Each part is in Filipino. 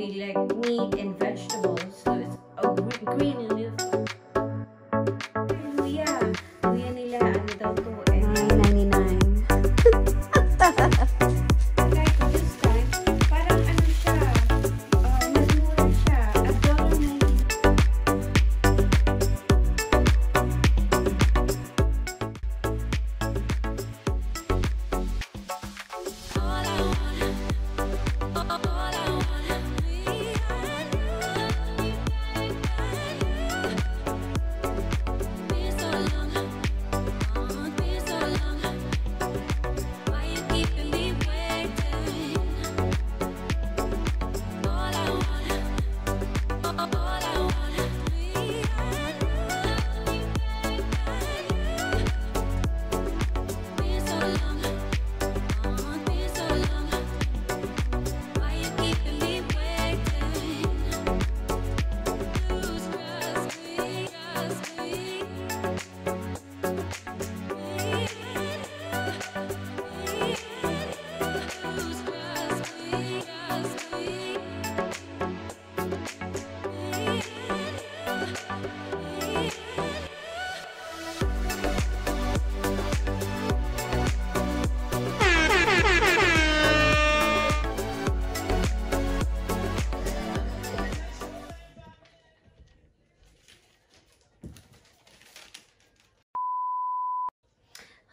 only like meat and vegetables, so it's a green leaf. Luya. Luya nila, ano daw to eh. $9.99. Like this time, parang ano siya, mas mura siya, $1.90.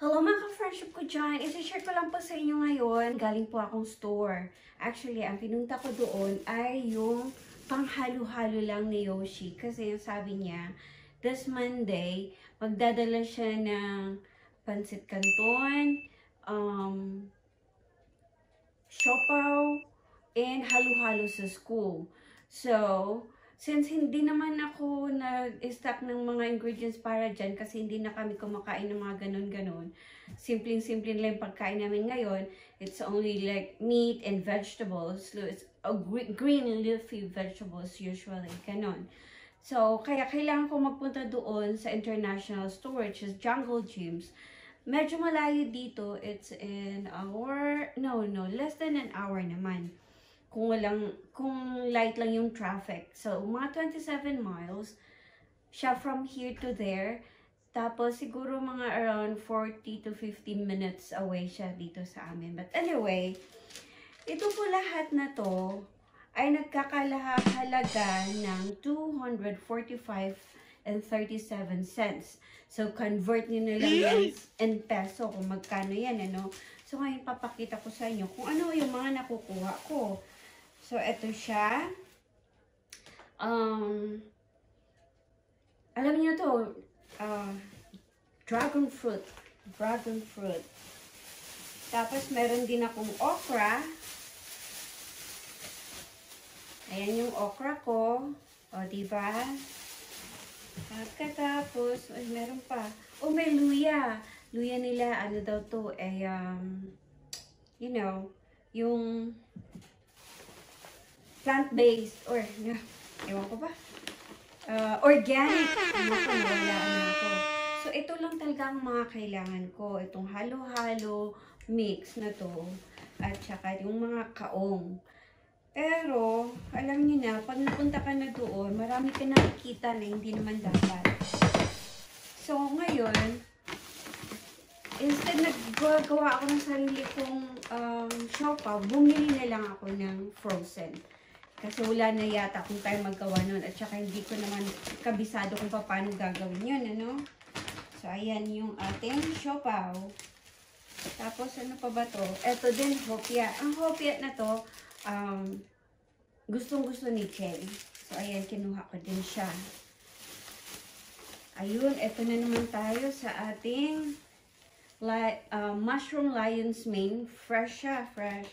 Hello mga ka-friendship ko dyan. Isi-share ko lang po sa inyo ngayon. Galing po akong store. Actually, ang pinunta ko doon ay yung panghalo-halo lang ni Yoshi. Kasi yung sabi niya, this Monday, magdadala siya ng pancit canton, siopaw, and halo-halo sa school. So, since hindi naman ako nag-stock ng mga ingredients para dyan kasi hindi na kami kumakain ng mga ganun-ganun. Simpleng-simple lang yung pagkain namin ngayon. It's only like meat and vegetables. So it's a green leafy vegetables usually. Ganun. So, kaya kailangan ko magpunta doon sa international store, which is Jungle Gyms. Medyo malayo dito. It's an hour. No, less than an hour naman. Kung light lang yung traffic. So, mga 27 miles siya from here to there. Tapos, siguro mga around 40 to 50 minutes away siya dito sa amin. But anyway, ito po lahat na to ay nagkakahalaga ng 245.37 So, convert nyo na lang yan in peso kung magkano yan, ano. So, ngayon papakita ko sa inyo kung ano yung mga nakukuha ko. So, ito siya. Alam niyo to, dragon fruit. Dragon fruit. Tapos, meron din akong okra. Ayan yung okra ko. O, diba? Pagkatapos, ay, meron pa. O, may luya. Luya nila, ano daw to, eh, you know, yung plant-based, or, ewan ko ba? Organic. So, ito lang talaga ang mga kailangan ko. Itong halo-halo mix na to. At saka yung mga kaong. Pero, alam niyo na, pag napunta ka na doon, marami ka nakikita na hindi naman dapat. So, ngayon, instead naggagawa ako ng sarili kong siopaw, bumili na lang ako ng frozen. Kasi wala na yata kung tayo maggawa nun. At saka hindi ko naman kabisado kung paano gagawin yun, ano? So, ayan yung ating siopaw. Tapos, ano pa ba to? Ito din, hopia. Ang hopia na to, gustong-gusto ni Chen. So, ayan, kinuha ko din siya. Ayun, ito na naman tayo sa ating mushroom lion's mane. Fresh siya, fresh.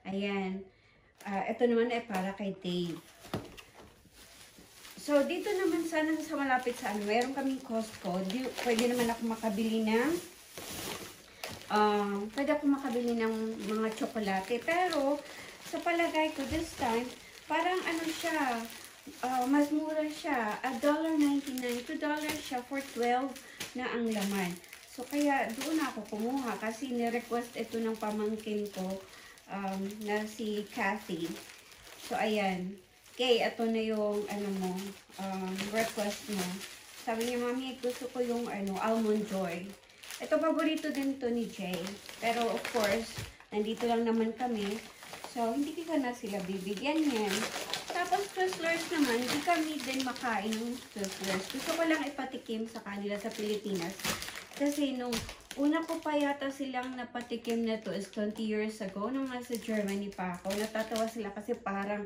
Ayan. Ito naman ay para kay Dave. So, dito naman sana sa malapit sa meron kaming Costco. Pwede naman ako makabili ng mga tsokolate. Pero, sa palagay ko this time, parang ano siya, mas mura siya. $1.99, $2 siya for 12 na ang laman. So, kaya doon ako kumuha kasi ni-request ito ng pamangkin ko na si Kathy. So, ayan. Okay, ito na yung, ano mo, request mo. Sabi niya, Mami, gusto ko yung, Almond Joy. Ito, paborito din to ni Jay. Pero, of course, nandito lang naman kami. So, hindi ka na sila bibigyan yan. Tapos, Twizzlers naman, hindi kami din makain ng Twizzlers. Gusto ko lang ipatikim sa kanila sa Pilipinas. Kasi, nung una ko pa yata silang napatikim na to is 20 years ago, nung nasa Germany pa ako. Natatawa sila kasi para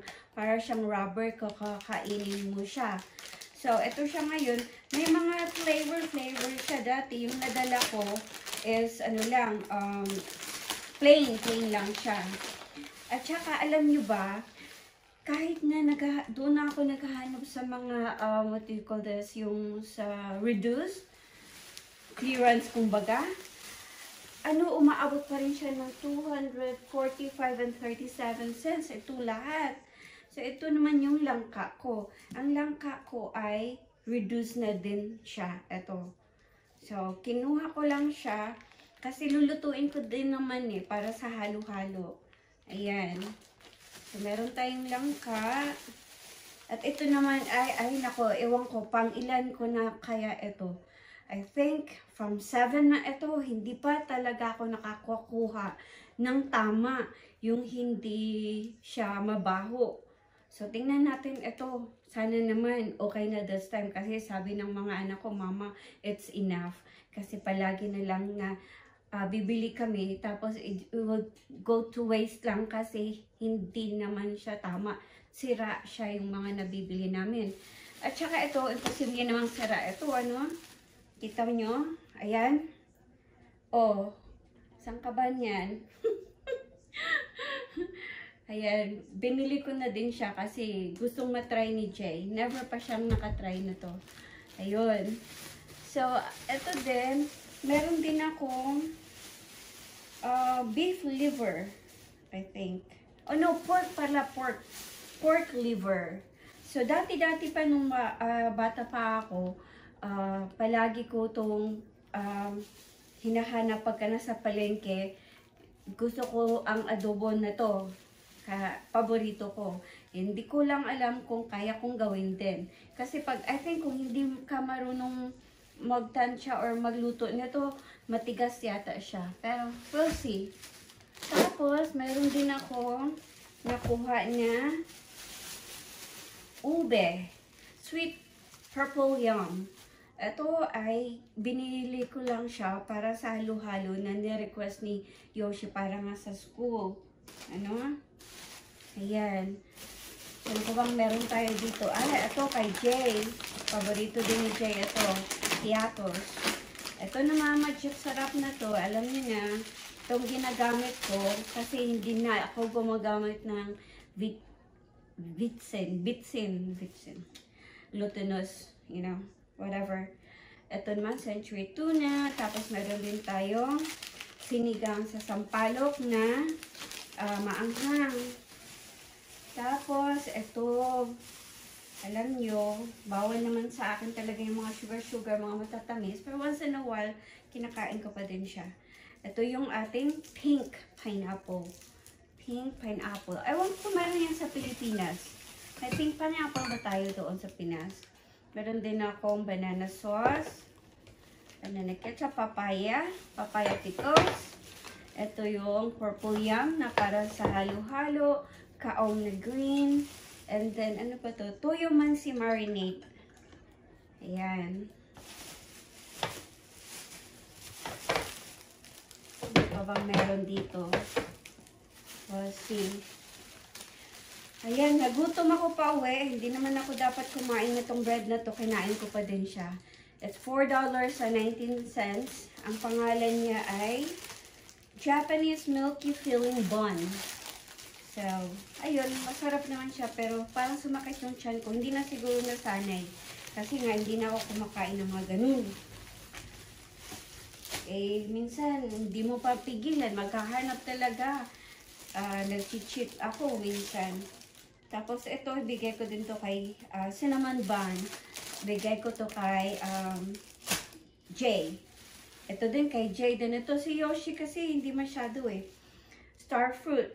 siyang rubber, kakainin mo siya. So, ito siya ngayon. May mga flavor siya dati. Yung nadala ko is, plain lang siya. At saka, alam nyo ba, kahit na doon ako naghahanap sa mga, what do you call this, yung sa reduced, clearance kumbaga, umaabot pa rin siya ng 245 and 37 cents. Ito lahat. So, ito naman yung langka ko. Ang langka ko ay reduced na din siya. Ito. So, kinuha ko lang siya kasi lulutuin ko din naman para sa halo-halo. Ayan. So, meron tayong langka. At ito naman ay nako, ewan ko, pang ilan ko na kaya ito. I think from 7 na ito, hindi pa talaga ako nakakuha ng tama yung hindi siya mabaho. So, tingnan natin ito. Sana naman okay na this time kasi sabi ng mga anak ko, Mama, it's enough. Kasi palagi na lang na bibili kami tapos it would go to waste lang kasi hindi naman siya tama. Sira siya yung mga nabibili namin. At saka ito, imposible namang sira. Ito, kita nyo? Ayan. Oh, saan ka ba niyan? Ayan, binili ko na din siya kasi gustong matry ni Jay. Never pa siyang nakatry na to. Ayun. So, ito din, meron din akong beef liver, I think. Oh no, pork pala, pork. Pork liver. So, dati-dati pa nung bata pa ako, palagi ko itong hinahanap pagka nasa palengke. Gusto ko ang adobo na to. Paborito ko. Hindi ko lang alam kung kaya kong gawin din. Kasi I think kung hindi ka marunong magtansya or magluto nito, matigas yata siya. Pero, we'll see. Tapos, mayroon din ako nakuha niya ube. Sweet purple yum. Ito ay binili ko lang siya para sa halo-halo na ni-request ni Yoshi para nga sa school. Ayan. Ano ko bang meron tayo dito? Ito kay Jay. Paborito din ni Jay ito. Tiatos. Ito naman, magic sarap na to. Alam niyo na, itong ginagamit ko kasi hindi na ako gumagamit ng Vitsin. Glutinous, whatever. Ito naman, century tuna. Tapos meron din tayong sinigang sa sampalok na maanghang. Tapos, ito, alam nyo, bawal naman sa akin talaga yung mga sugar, mga matatamis. Pero once in a while, kinakain ko pa din siya. Ito yung ating pink pineapple. Pink pineapple. Ewan ko meron yan sa Pilipinas. May pink pineapple ba tayo doon sa Pinas? Meron din akong banana sauce. Banana ketchup, papaya pickles. Ito yung purple yum na para sa halo-halo. Kaong na green. And then, ano pa to? Toyo mansi marinade. Ayan. Ano pa bang meron dito? We'll see. Ayan, nagutom ako pa uwi. Hindi naman ako dapat kumain na tong bread na to. Kinain ko pa din siya. It's $4.19. Ang pangalan niya ay Japanese Milky Filling Bun. So, ayun, masarap naman siya. Pero parang sumakit yung tiyan ko. Hindi na siguro nasanay. Kasi nga, hindi na ako kumakain ng mga ganun. Minsan, hindi mo pa pigilan. Magkahanap talaga. Nag-cheat ako minsan. Tapos, ito, bigay ko din to kay cinnamon bun. Bigay ko to kay Jay. Ito din kay Jay din. Ito si Yoshi kasi hindi masyado Star fruit.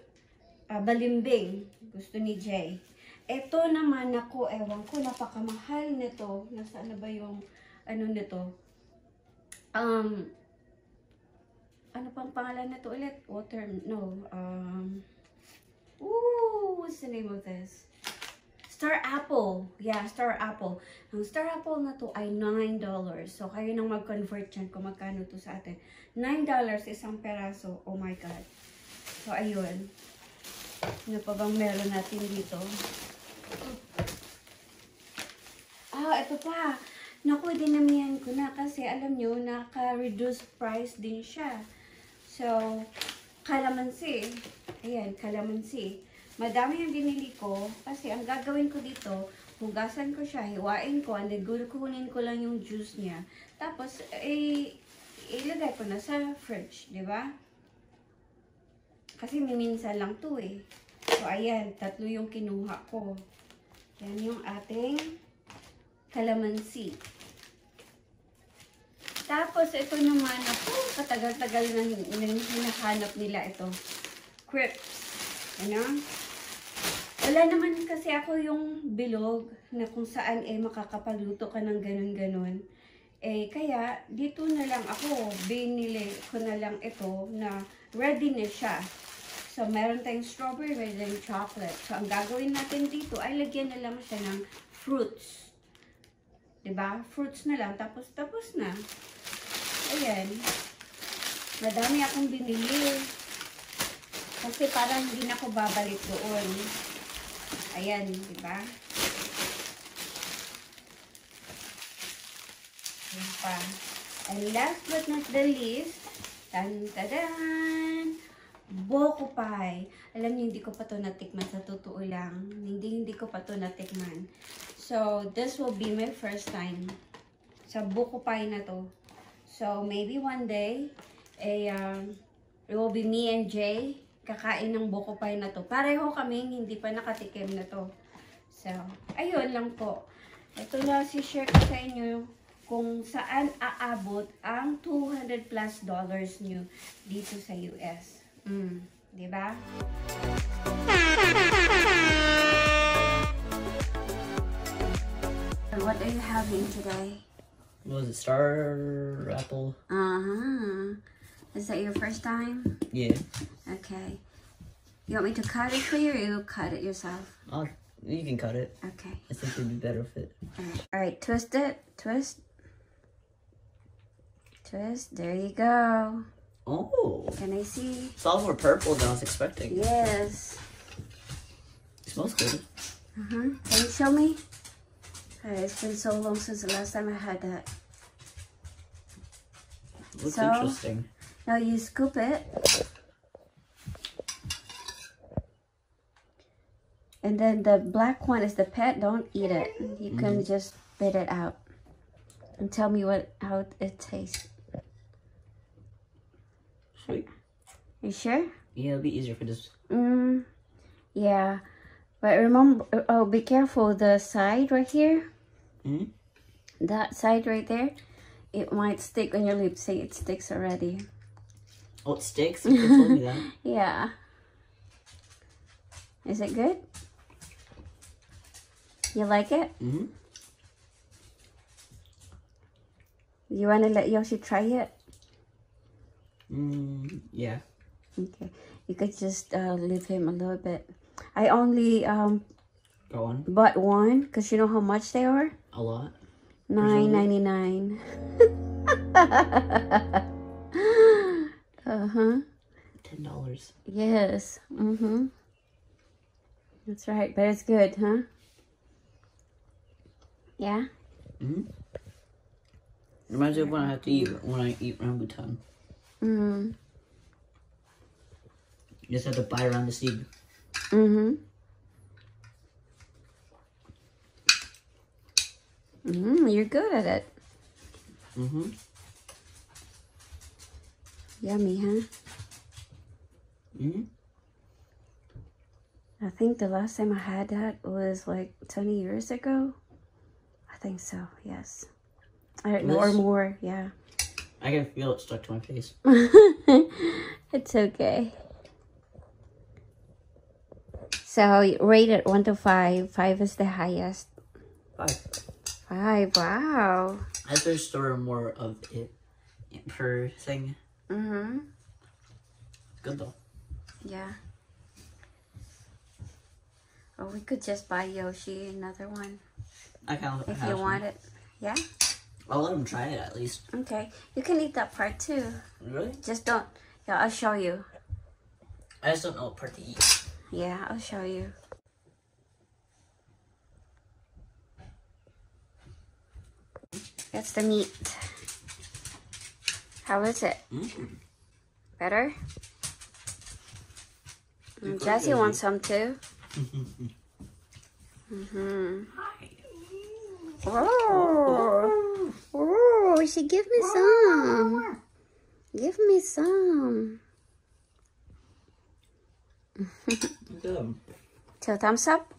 balimbing. Gusto ni Jay. Ito naman ako, ewan ko, napakamahal nito. Nasaan na ba yung, ano nito? Ano pang pangalan nito ulit? What's the name of this? Star Apple. Yeah, Star Apple. Ang Star Apple na to ay $9. So, kayo nang mag-convert yan kung magkano to sa atin. $9 isang peraso. Oh my God. So, ayun. Ano pa bang meron natin dito? Ito pa. Naku, dinamihan ko na kasi alam nyo, naka-reduced price din siya. So, kalamansi. Ayan, kalamansi. Madami yung binili ko kasi ang gagawin ko dito, hugasan ko siya, hiwain ko, and then kunin ko lang yung juice niya. Tapos, ilagay ko na sa fridge, di ba? Kasi minsan lang to eh. So, ayan, 3 yung kinuha ko. Yan yung ating kalamansi. Tapos, ito naman, katagal-tagal na hinahanap nila ito. Crisps. Ano? Wala naman kasi ako yung bilog na kung saan makakapagluto ka ng ganun-ganun. Kaya, dito na lang ako, binili ko na lang ito na ready na siya. So, meron tayong strawberry, meron tayong chocolate. So, ang gagawin natin dito ay lagyan na lang siya ng fruits. Diba? Fruits na lang, tapos na. Ayan. Madami akong binili. Kasi parang hindi na ako babalik doon. Ayan, diba? Ayan pa. And last but not the least, tan-tadan! Buko pie. Alam niyo, hindi ko pa to natikman sa totoo lang. Hindi ko pa to natikman. So, this will be my first time sa buko pie na to. So, maybe one day, it will be me and Jay kakain ng buko pie na to. Pareho kaming hindi pa nakatikim na to. So, ayun lang po. Ito na si-share ko sa inyo kung saan aabot ang $200+ nyo dito sa US. Diba? What are you having today? What was it? Star Apple? Is that your first time? Yeah. Okay. You want me to cut it for you or you cut it yourself? You can cut it. Okay. I think it'd be better with it. Alright, twist it. Twist. Twist. There you go. Oh. Can I see? It's all more purple than I was expecting. Yes. It smells good. Can you show me? It's been so long since the last time I had that. Looks interesting. Now you scoop it. And then the black one is the pet. Don't eat it. You can just spit it out. And tell me how it tastes. Sweet. You sure? Yeah, it'll be easier for this. Yeah. But remember, be careful. The side right here. That side right there. It might stick on your lips. See, it sticks already. Oh, it sticks? You told me that. Yeah. Is it good? You like it? You want to let Yoshi try it? Yeah. Okay. You could just leave him a little bit. I only Go on. bought one because you know how much they are? A lot. $9.99. $10. Yes. That's right. But it's good, huh? Yeah? Reminds me of when I eat rambutan. You just have to bite around the seed. You're good at it. Yummy, huh? I think the last time I had that was like 20 years ago. I think so, yes. I don't know, or more, yeah. I can feel it stuck to my face. It's okay. So, rate it 1 to 5. 5 is the highest. 5. 5, wow. I have to store more of it per thing. Mm-hmm. Good though. Yeah. Or we could just buy Yoshi another one. I kind of if you want it. Yeah? I'll let him try it at least. Okay. You can eat that part too. Really? Just don't. Yeah, I'll show you. I just don't know what part to eat. Yeah, I'll show you. That's the meat. How is it? Better? Jesse wants some too. Oh, oh, she give me some. Give me some. Good. So thumbs up.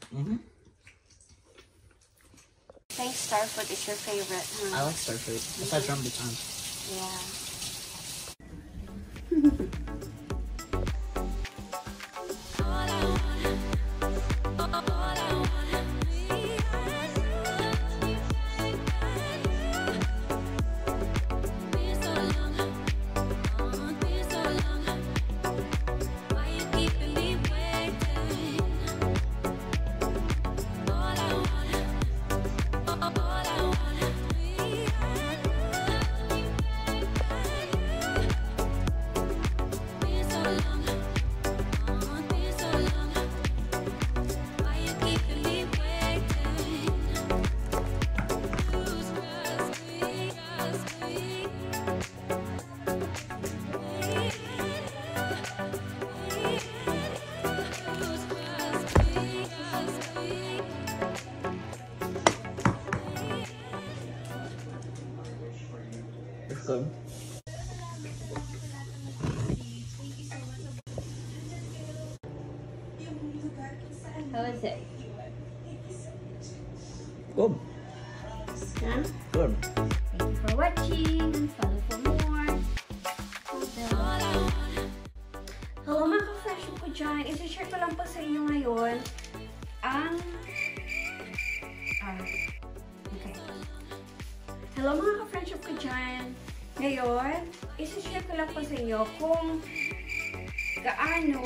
Thanks, Starfoot is your favorite. I like Starfoot. Besides Rambutan. Yeah. It's good. How is it? Good. Huh? Good. Thank you for watching. Follow for more. Hello mga ka-fresh ko dyan. Isi-share ko lang po sa inyo ngayon ang... okay. Hello mga ka-friendship ko dyan. Ngayon, isi-share ko lang po sa inyo kung gaano